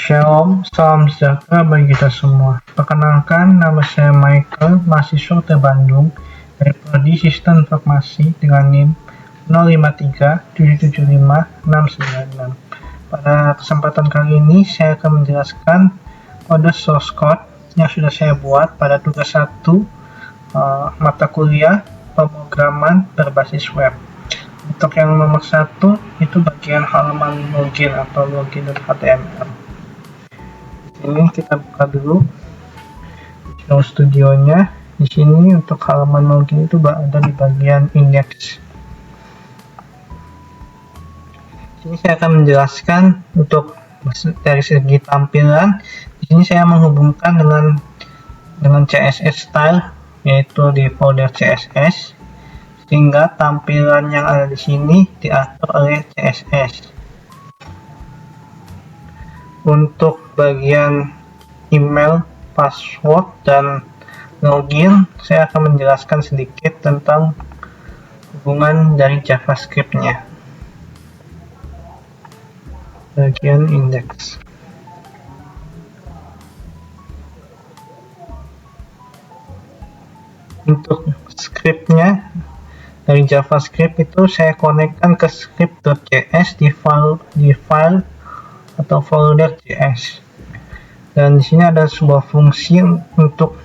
Shalom, salam sejahtera bagi kita semua. Perkenalkan, nama saya Michael, mahasiswa UT Bandung dari Prodi Sistem Informasi dengan NIM 053775696. Pada kesempatan kali ini, saya akan menjelaskan kode source code yang sudah saya buat pada tugas 1 mata kuliah pemrograman berbasis web. Untuk yang nomor 1 itu bagian halaman login atau login.html. Ini kita buka dulu Visual Studio-nya. Di sini untuk halaman login itu ada di bagian index. Di sini saya akan menjelaskan untuk dari segi tampilan. Di sini saya menghubungkan dengan CSS style, yaitu di folder CSS, sehingga tampilan yang ada di sini diatur oleh CSS. Untuk bagian email, password, dan login, saya akan menjelaskan sedikit tentang hubungan dari JavaScript-nya. Bagian index. Untuk script-nya dari JavaScript itu saya konekkan ke script.js di file atau folder JS, dan di sini ada sebuah fungsi untuk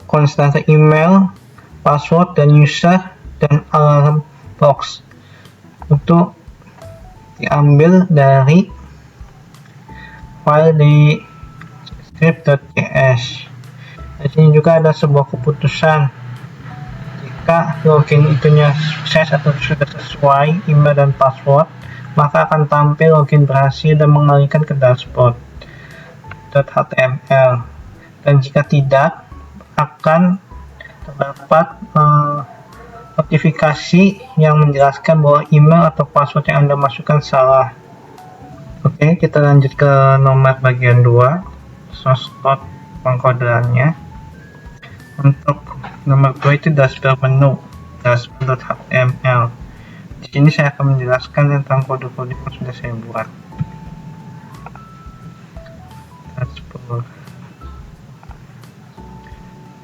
konstanta email, password, dan user, dan alarm box untuk diambil dari file di script.js. Di sini juga ada sebuah keputusan. Jika login itunya sukses atau sudah sesuai email dan password, maka akan tampil login berhasil dan mengalihkan ke dashboard .html. Dan jika tidak, akan terdapat notifikasi yang menjelaskan bahwa email atau password yang Anda masukkan salah. Oke, kita lanjut ke nomor bagian 2, source code pengkodeannya. Untuk nomor 2 itu dashboard menu, dashboard.html. Di sini saya akan menjelaskan tentang kode-kode yang sudah saya buat. Dashboard.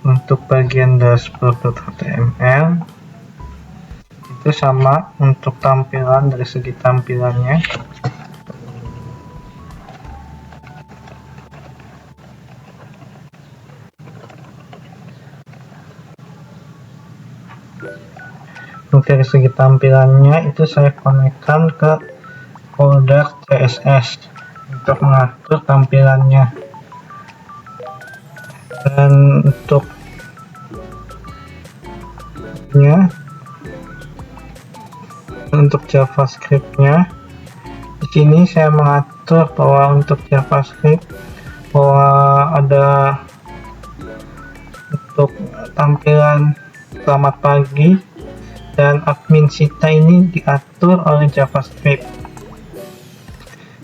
Untuk bagian dashboard.html itu sama untuk tampilan dari segi tampilannya. Untuk dari segi tampilannya itu saya konekkan ke folder CSS untuk mengatur tampilannya. Dan untuk JavaScript-nya, di sini saya mengatur bahwa untuk JavaScript bahwa ada untuk tampilan selamat pagi dan admin sita ini diatur oleh JavaScript.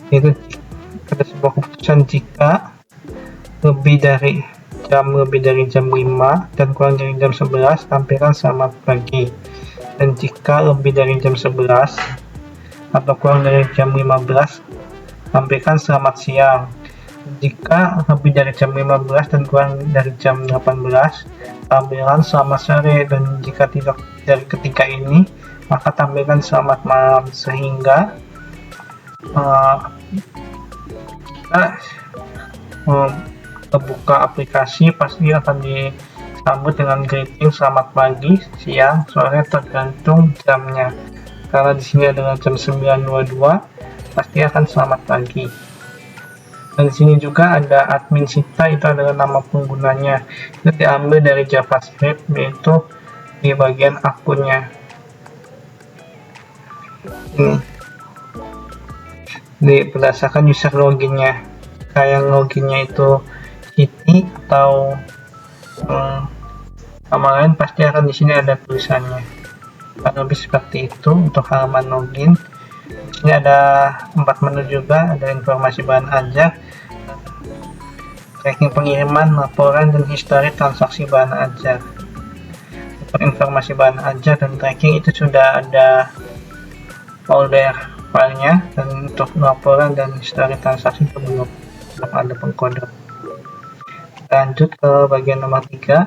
Itu ada sebuah keputusan jika lebih dari jam 5 dan kurang dari jam 11 tampilkan selamat pagi, dan jika lebih dari jam 11 atau kurang dari jam 15 tampilkan selamat siang. Jika lebih dari jam 15 dan kurang dari jam 18 tampilkan selamat sore, dan jika tidak dari ketiga ini maka tampilkan selamat malam. Sehingga kita buka aplikasi pasti akan disambut dengan greeting selamat pagi, siang, sore, tergantung jamnya. Karena di sini adalah jam 9.22, pasti akan selamat pagi. Dan di sini juga ada admin sita, itu adalah nama penggunanya. Itu diambil dari JavaScript, yaitu di bagian akunnya. Ini berdasarkan user loginnya. Kayak loginnya itu Siti atau nama lain, pasti akan di sini ada tulisannya. Lebih seperti itu untuk halaman login. Di sini ada 4 menu juga, ada informasi bahan ajar, tracking pengiriman, laporan, dan histori transaksi bahan ajar. Untuk informasi bahan ajar dan tracking itu sudah ada folder filenya, dan untuk laporan dan histori transaksi itu belum ada pengkode. Lanjut ke bagian nomor 3.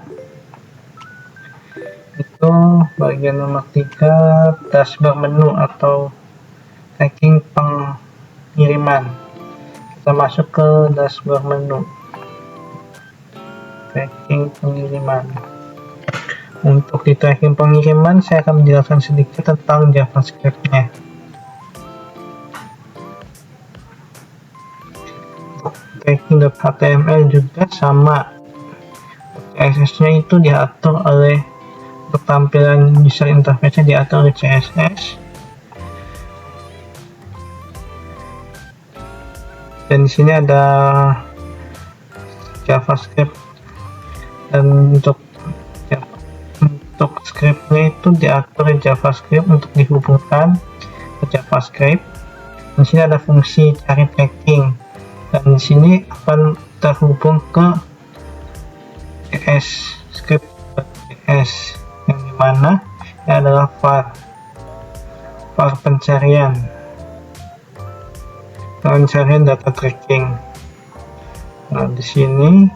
Itu bagian nomor 3, dashboard menu atau tracking pengiriman. Kita masuk ke dashboard menu, tracking pengiriman. Untuk di tracking pengiriman, saya akan menjelaskan sedikit tentang JavaScript-nya. Tracking.html juga sama, CSS-nya itu diatur oleh, untuk tampilan user interface-nya diatur oleh CSS. Dan di sini ada JavaScript, dan untuk scriptnya itu diatur oleh JavaScript untuk dihubungkan ke JavaScript. Di sini ada fungsi cari tracking, dan di sini akan terhubung ke JS script.js, yang dimana ini adalah var pencarian data tracking. Nah, di sini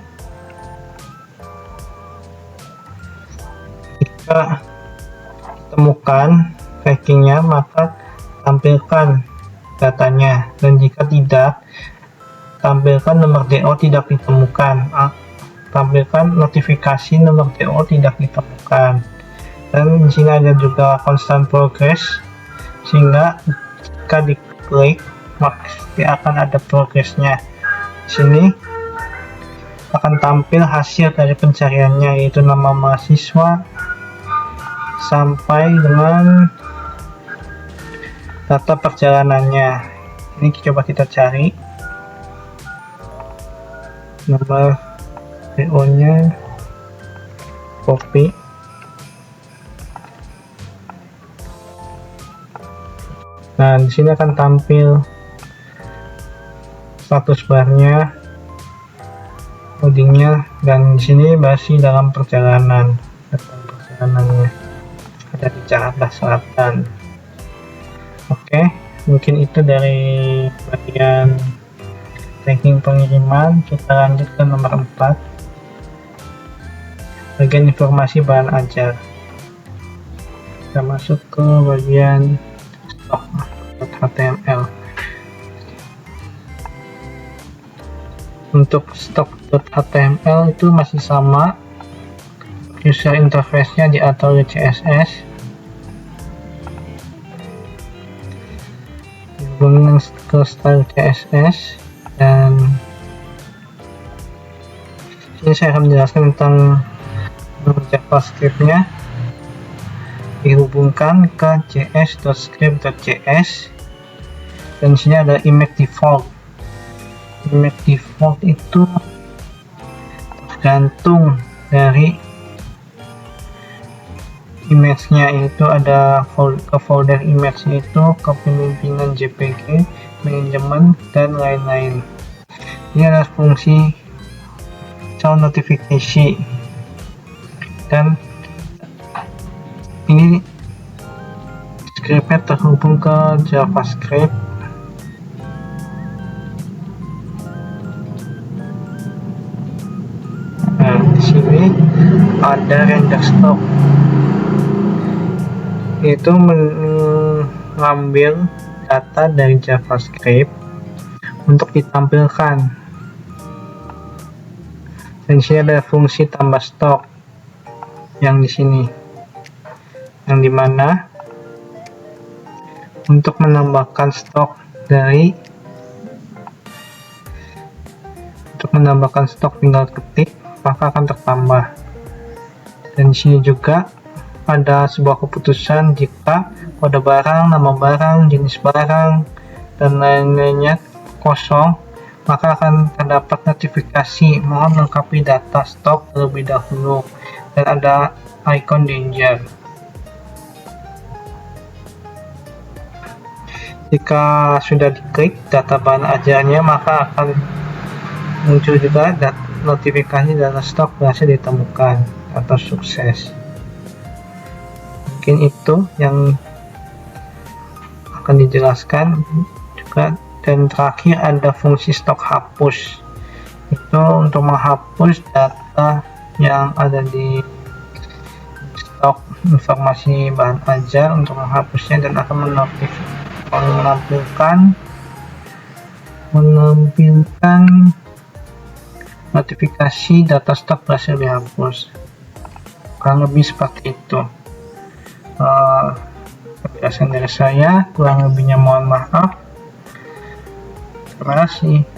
jika temukan trackingnya, maka tampilkan datanya, dan jika tidak, tampilkan nomor DO tidak ditemukan, tampilkan notifikasi nomor DO tidak ditemukan. Dan di sini ada juga constant progress, sehingga jika diklik maka akan ada progresnya. Di sini akan tampil hasil dari pencariannya, yaitu nama mahasiswa sampai dengan data perjalanannya. Ini coba kita cari nomor PO nya, copy, nah di sini akan tampil status barnya, codingnya, dan di sini masih dalam perjalanannya ada di Jakarta Selatan. Oke, mungkin itu dari bagian tracking pengiriman. Kita lanjut ke nomor 4, bagian informasi bahan ajar. Kita masuk ke bagian stock.html. Untuk stock.html itu masih sama, user interface-nya diatur oleh CSS, dihubungkan ke style CSS, dan ini saya akan menjelaskan tentang JavaScript-nya. Dihubungkan ke js.script.js, dan di sini ada image default. Image default itu tergantung dari image-nya, itu ada ke folder image, itu kepemimpinan JPG, manajemen, dan lain-lain. Ini adalah fungsi show notification, dan ini scriptnya terhubung ke JavaScript. Nah, di sini ada render stock, itu mengambil data dari JavaScript untuk ditampilkan. Dan sini ada fungsi tambah stok yang di sini, yang dimana untuk menambahkan stok tinggal ketik maka akan tertambah. Dan di sini juga ada sebuah keputusan jika kode barang, nama barang, jenis barang, dan lain-lainnya kosong, maka akan terdapat notifikasi mohon lengkapi data stok terlebih dahulu, dan ada icon danger. Jika sudah diklik data bahan ajarnya, maka akan muncul juga notifikasi data stok berhasil ditemukan atau sukses. mungkin itu yang akan dijelaskan juga. Dan terakhir ada fungsi stok hapus, itu untuk menghapus data yang ada di stok informasi bahan ajar untuk menghapusnya, dan akan menampilkan notifikasi data stok berhasil dihapus. Kurang lebih seperti itu penjelasan dari saya, kurang lebihnya mohon maaf. Terima kasih.